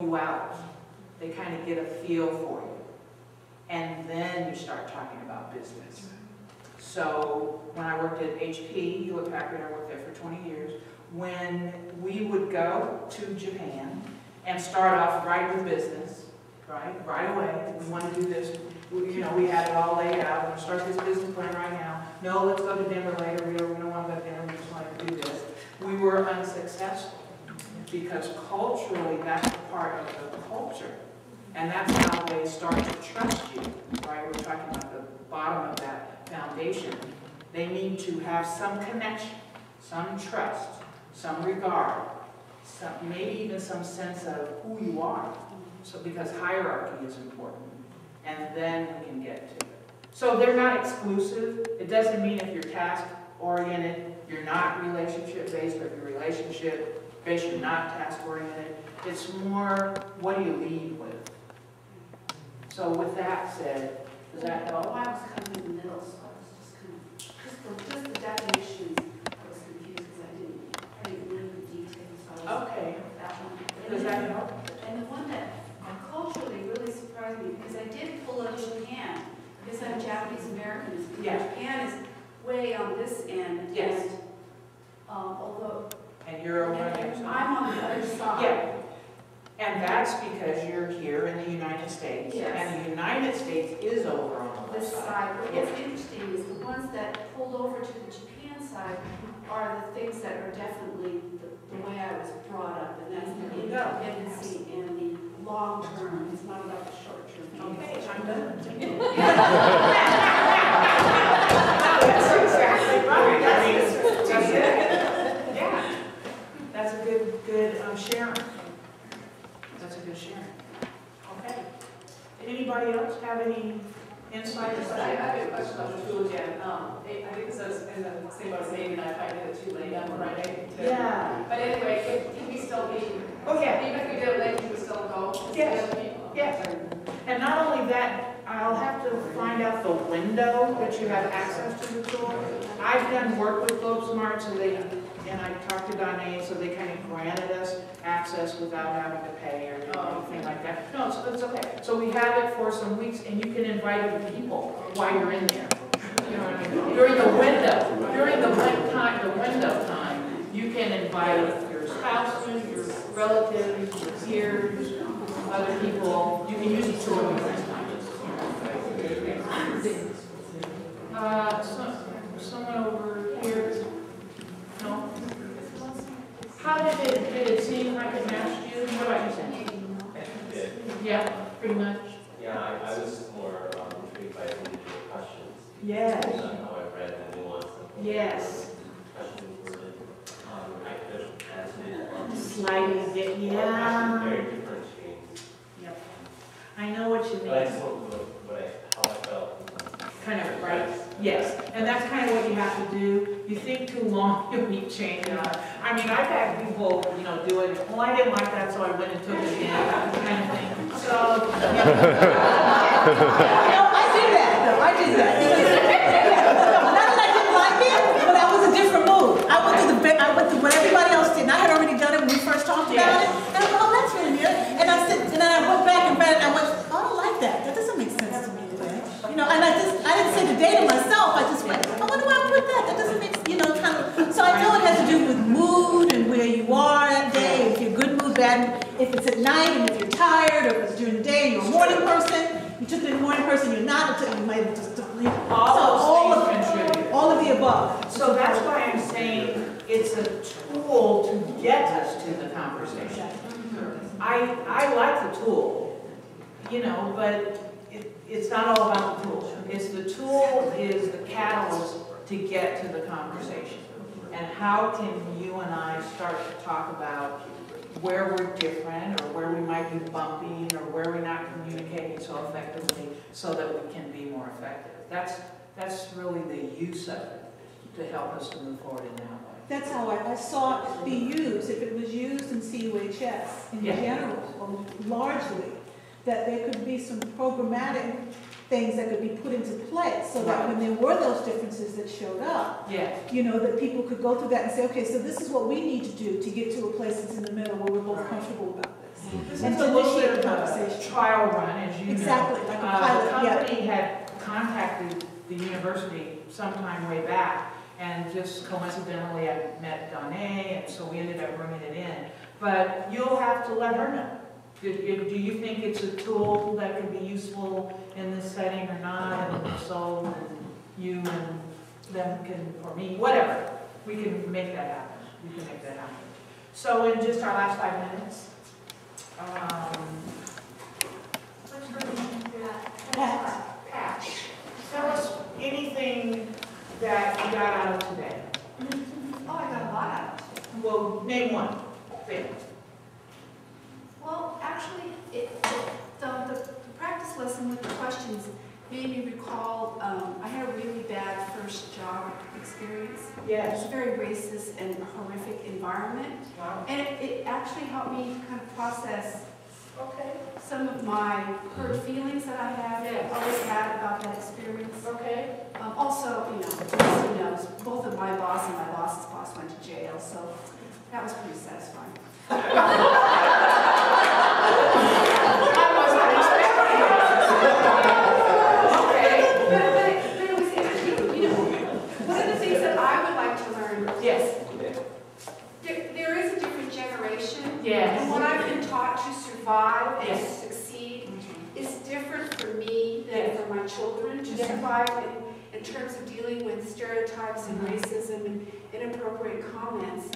you out. They kind of get a feel for you. And then you start talking about business. So when I worked at HP, Hewlett Packard, I worked there for 20 years, when we would go to Japan and start off right with business, right away, we want to do this, we had it all laid out, we're going to start this business plan right now. No, let's go to Denver later, we don't want to go to Denver, we just want to do this. We were unsuccessful because culturally that's part of the culture. And that's how they start to trust you, right? We're talking about the bottom of that foundation. They need to have some connection, some trust, some regard, maybe even some sense of who you are. So because hierarchy is important. And then we can get to it. So they're not exclusive. It doesn't mean if you're task-oriented, you're not relationship-based, or if you're relationship-based, you're not task-oriented. It's more, what do you lead with? So with that said, does that help? Well, I was kind of in the middle, so I was just kind of, just the definitions, I was confused because I didn't learn the details. So I was Okay. That one. Does that help? And the one that culturally really surprised me, because I did pull out Japan, because I'm Japanese American, Yeah. Japan is way on this end. Yes. And, although And you're over on the other side. I'm on the other side. Yeah. And that's because you're here in the United States. Yes. And the United States is over on the This other side. But Yes. what's interesting is the ones that pulled over to the Japan side are the things that are definitely the way I was brought up, and that's the independency and the long term. It's not about the short term. Okay, I'm done. That's exactly right. That's it. Yeah. That's a good sharing. That's a good sharing. Okay. Anybody else have any insight? I have a question about the tool again. I think this is in the same boat as maybe not if I did it too late on Friday. Yeah. But anyway, can we still be? Oh, yeah. Even if we did it late, we would still go? Yes. Yes. And not only that, I'll have to find out the window that you have access to the tool. I've done work with GlobeSmart, and I talked to Danae, so they kind of granted us access without having to pay or anything like that. No, it's okay. So we have it for some weeks, and you can invite other people while you're in there. You know what I mean? During the window time, you can invite your spouses, your relatives, your peers, other people. You can use the tool next time. Someone over here. No? How did it seem like it matched you? What about you, Sam? Yeah, pretty much. Yeah, I was more intrigued by individual questions. Yes. How I read the nuance of Yes. questions worded. I could have answered Sliding, yeah. very differentiating. Yep. I know what you But I just mean. don't know how I felt. Kind of, right? Yes. And that's kind of what you have to do. You think too long, you'll be changing. I mean, I've had people, do it. Well, I didn't like that, so I went and took it again, kind of thing. So, I did that, though. I did that. Not that I didn't like it, but that was a different move. I went to what everybody else did. And I had already done it when we first talked about it. And I thought, oh, that's really good. And then I went back and read it, and I went, oh, I don't like that. That doesn't make sense to me today. And I didn't say the day to myself. I just went, I wonder why I put that. That doesn't make, kind of. So I know it has to do with mood and where you are that day. If you're good mood, bad. If it's at night and if you're tired, or if it's during the day and you're a morning person. You took the morning person, you're not. You might just leave. all contribute. All of the above. So that's why I'm saying it's a tool to get us to the conversation. I like the tool, but it's not all about the tool. The tool is the catalyst to get to the conversation. And how can you and I start to talk about where we're different, or where we might be bumping, or where we're not communicating so effectively, so that we can be more effective. That's really the use of it, to help us to move forward in that way. That's how I saw it be used. If it was used in CUHS in general, or largely, that there could be some programmatic things that could be put into place, so that when there were those differences that showed up, that people could go through that and say, okay, so this is what we need to do to get to a place that's in the middle where we're both comfortable about this. This And is to a little initiate bit of a conversation. trial run, as you know. Exactly, like a The pilot, yeah. company had contacted the university sometime way back, and just coincidentally, I met Donna, and so we ended up bringing it in. But you'll have to let her know. Do you think it's a tool that could be useful in this setting or not? And if so, then you and them can, or me, whatever, we can make that happen. We can make that happen. So in just our last 5 minutes, what's her name? Pat. Tell us anything that you got out of today. Oh, I got a lot out of it. Well, name one thing. Well, actually, the practice lesson with the questions made me recall, I had a really bad first job experience. It was Yes. a very racist and horrific environment. Wow. And it actually helped me kind of process Okay. some of my hurt feelings that I have Yes. always had about that experience. Okay. Also, as you know, both of my boss and my boss's boss went to jail, so that was pretty satisfying. I wasn't expecting it. But it was interesting, one of the things that I would like to learn, Yes. there is a different generation. Yes. And what I've been taught to survive and to Yes. succeed is different for me than Yes. for my children to Yes. survive in terms of dealing with stereotypes and racism and inappropriate comments.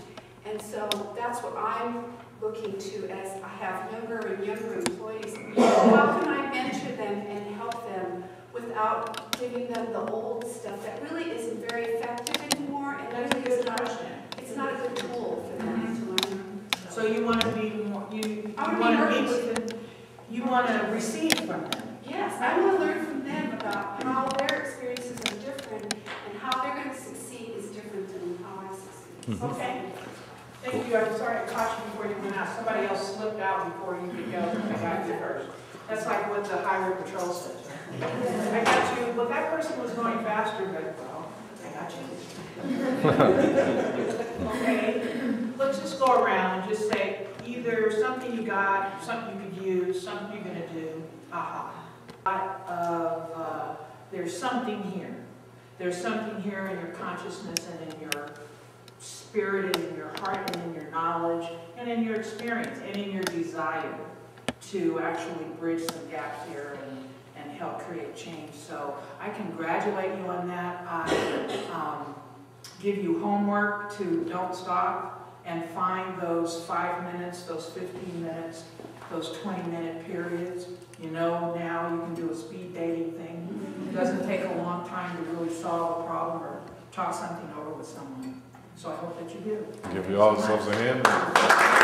And so that's what I'm looking to as I have younger and younger employees. How can I mentor them and help them without giving them the old stuff that really isn't very effective anymore? And That's a really good question. it's not a good tool for them to learn. So you want to be more, you I wanna want to be meet with them, you want to receive from them. Yes, I want to learn from them about how their experiences are different and how they're going to succeed is different than how I succeed. Okay. Thank you. I'm sorry I caught you before you went out. Somebody else slipped out before you could go. I got you first. That's like what the highway patrol says. I got you. Well, that person was going faster, but well, I got you. Okay. Let's just go around and just say either something you got, something you could use, something you're going to do. Aha. There's something here. There's something here in your consciousness and in your spirit and in your heart and in your knowledge and in your experience and in your desire to actually bridge some gaps here and help create change. So I congratulate you on that. I give you homework to don't stop and find those 5 minutes, those 15 minutes, those 20-minute periods. You know now you can do a speed dating thing. It doesn't take a long time to really solve a problem or talk something over with someone. So I hope that you do. Give you all yourselves a hand.